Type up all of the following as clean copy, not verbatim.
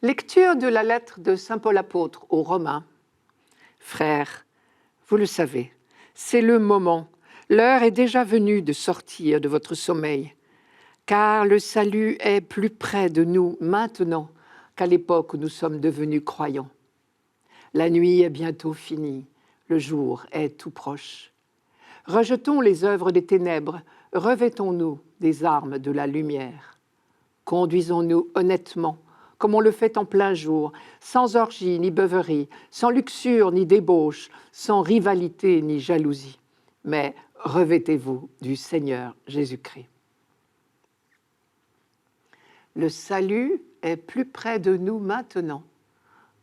Lecture de la lettre de saint Paul apôtre aux Romains. Frères, vous le savez, c'est le moment, l'heure est déjà venue de sortir de votre sommeil, car le salut est plus près de nous maintenant qu'à l'époque où nous sommes devenus croyants. La nuit est bientôt finie, le jour est tout proche. Rejetons les œuvres des ténèbres, revêtons-nous des armes de la lumière. Conduisons-nous honnêtement, comme on le fait en plein jour, sans orgie ni beuverie, sans luxure ni débauche, sans rivalité ni jalousie. Mais revêtez-vous du Seigneur Jésus-Christ. Le salut est plus près de nous maintenant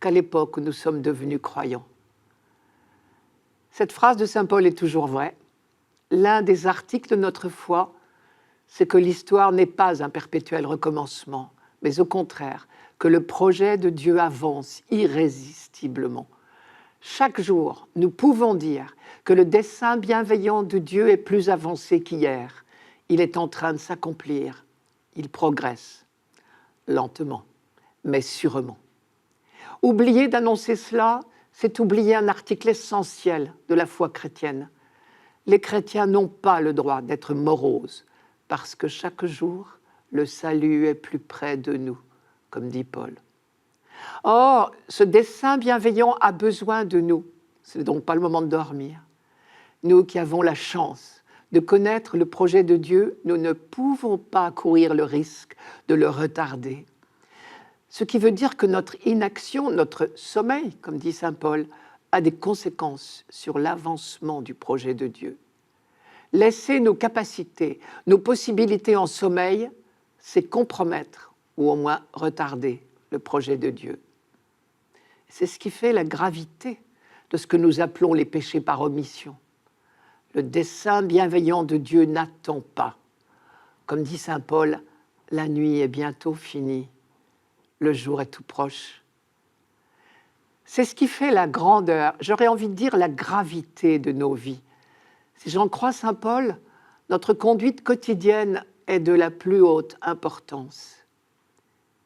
qu'à l'époque où nous sommes devenus croyants. Cette phrase de saint Paul est toujours vraie. L'un des articles de notre foi, c'est que l'histoire n'est pas un perpétuel recommencement, mais au contraire, que le projet de Dieu avance irrésistiblement. Chaque jour, nous pouvons dire que le dessein bienveillant de Dieu est plus avancé qu'hier. Il est en train de s'accomplir. Il progresse, lentement, mais sûrement. Oublier d'annoncer cela, c'est oublier un article essentiel de la foi chrétienne. Les chrétiens n'ont pas le droit d'être moroses, parce que chaque jour, le salut est plus près de nous, comme dit Paul. Or, ce dessein bienveillant a besoin de nous. Ce n'est donc pas le moment de dormir. Nous qui avons la chance de connaître le projet de Dieu, nous ne pouvons pas courir le risque de le retarder. Ce qui veut dire que notre inaction, notre sommeil, comme dit saint Paul, a des conséquences sur l'avancement du projet de Dieu. Laisser nos capacités, nos possibilités en sommeil, c'est compromettre ou au moins retarder le projet de Dieu. C'est ce qui fait la gravité de ce que nous appelons les péchés par omission. Le dessein bienveillant de Dieu n'attend pas. Comme dit saint Paul, la nuit est bientôt finie, le jour est tout proche. C'est ce qui fait la grandeur, j'aurais envie de dire la gravité de nos vies. Si j'en crois saint Paul, notre conduite quotidienne est de la plus haute importance.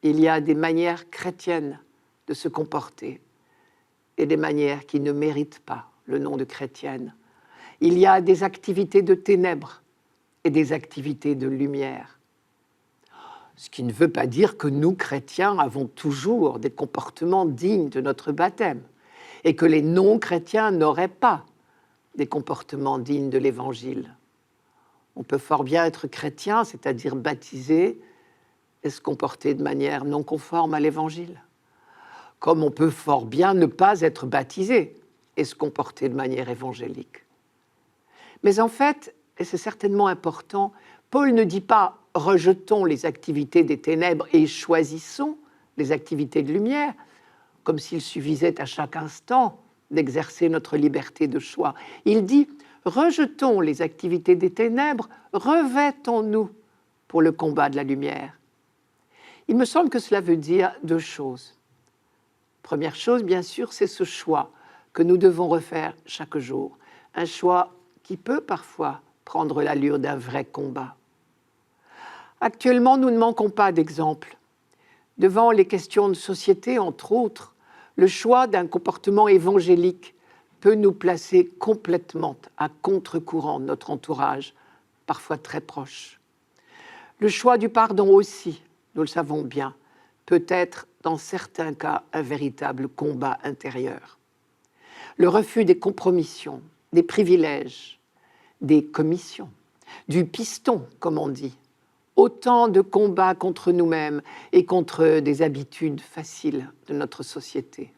Il y a des manières chrétiennes de se comporter et des manières qui ne méritent pas le nom de chrétienne. Il y a des activités de ténèbres et des activités de lumière. Ce qui ne veut pas dire que nous, chrétiens, avons toujours des comportements dignes de notre baptême et que les non-chrétiens n'auraient pas des comportements dignes de l'Évangile. On peut fort bien être chrétien, c'est-à-dire baptisé, et se comporter de manière non conforme à l'Évangile. Comme on peut fort bien ne pas être baptisé et se comporter de manière évangélique. Mais en fait, et c'est certainement important, Paul ne dit pas « rejetons les activités des ténèbres et choisissons les activités de lumière », comme s'il suffisait à chaque instant d'exercer notre liberté de choix. Il dit « rejetons les activités des ténèbres, revêtons-nous pour le combat de la lumière ». Il me semble que cela veut dire deux choses. Première chose, bien sûr, c'est ce choix que nous devons refaire chaque jour. Un choix qui peut parfois prendre l'allure d'un vrai combat. Actuellement, nous ne manquons pas d'exemples. Devant les questions de société, entre autres, le choix d'un comportement évangélique peut nous placer complètement à contre-courant de notre entourage, parfois très proche. Le choix du pardon aussi, nous le savons bien, peut être dans certains cas un véritable combat intérieur. Le refus des compromissions, des privilèges, des commissions, du piston, comme on dit, autant de combats contre nous-mêmes et contre des habitudes faciles de notre société.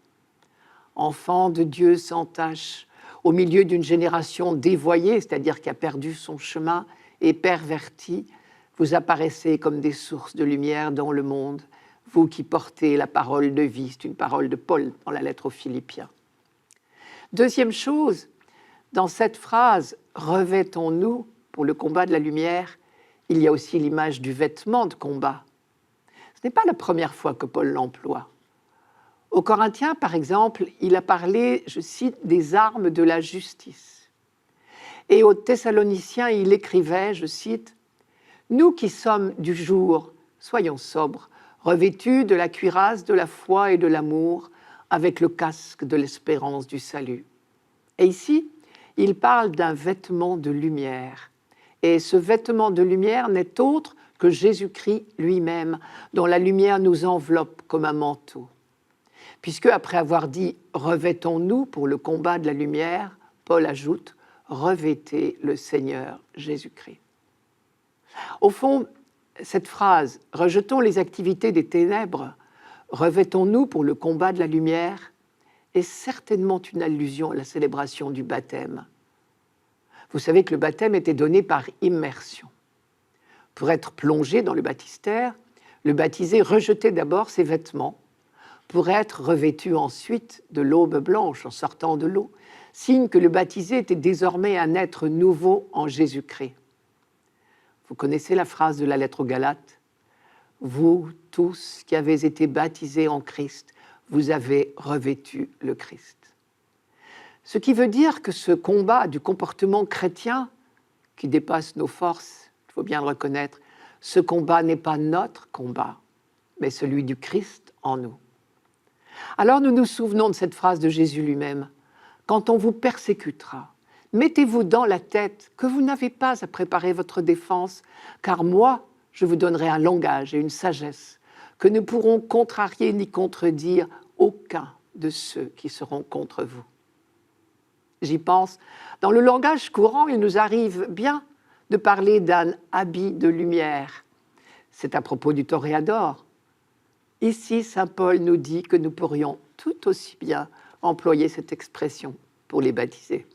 Enfants de Dieu sans tache, au milieu d'une génération dévoyée, c'est-à-dire qui a perdu son chemin et perverti, vous apparaissez comme des sources de lumière dans le monde, vous qui portez la parole de vie, c'est une parole de Paul dans la lettre aux Philippiens. Deuxième chose, dans cette phrase « revêtons-nous pour le combat de la lumière », il y a aussi l'image du vêtement de combat. Ce n'est pas la première fois que Paul l'emploie. Aux Corinthiens, par exemple, il a parlé, je cite, des armes de la justice. Et aux Thessaloniciens, il écrivait, je cite, « Nous qui sommes du jour, soyons sobres, revêtus de la cuirasse de la foi et de l'amour, avec le casque de l'espérance du salut. Et ici, il parle d'un vêtement de lumière. Et ce vêtement de lumière n'est autre que Jésus-Christ lui-même, dont la lumière nous enveloppe comme un manteau. Puisque, après avoir dit « revêtons-nous pour le combat de la lumière », Paul ajoute « revêtez le Seigneur Jésus-Christ ». Au fond, cette phrase « rejetons les activités des ténèbres, revêtons-nous pour le combat de la lumière » est certainement une allusion à la célébration du baptême. Vous savez que le baptême était donné par immersion. Pour être plongé dans le baptistère, le baptisé rejetait d'abord ses vêtements pour être revêtu ensuite de l'aube blanche en sortant de l'eau, signe que le baptisé était désormais un être nouveau en Jésus-Christ. Vous connaissez la phrase de la lettre aux Galates ? « Vous tous qui avez été baptisés en Christ, vous avez revêtu le Christ. » Ce qui veut dire que ce combat du comportement chrétien, qui dépasse nos forces, il faut bien le reconnaître, ce combat n'est pas notre combat, mais celui du Christ en nous. Alors nous nous souvenons de cette phrase de Jésus lui-même. « Quand on vous persécutera, mettez-vous dans la tête que vous n'avez pas à préparer votre défense, car moi, je vous donnerai un langage et une sagesse que ne pourront contrarier ni contredire aucun de ceux qui seront contre vous. » J'y pense. Dans le langage courant, il nous arrive bien de parler d'un habit de lumière. C'est à propos du toréador. Ici, saint Paul nous dit que nous pourrions tout aussi bien employer cette expression pour les baptisés.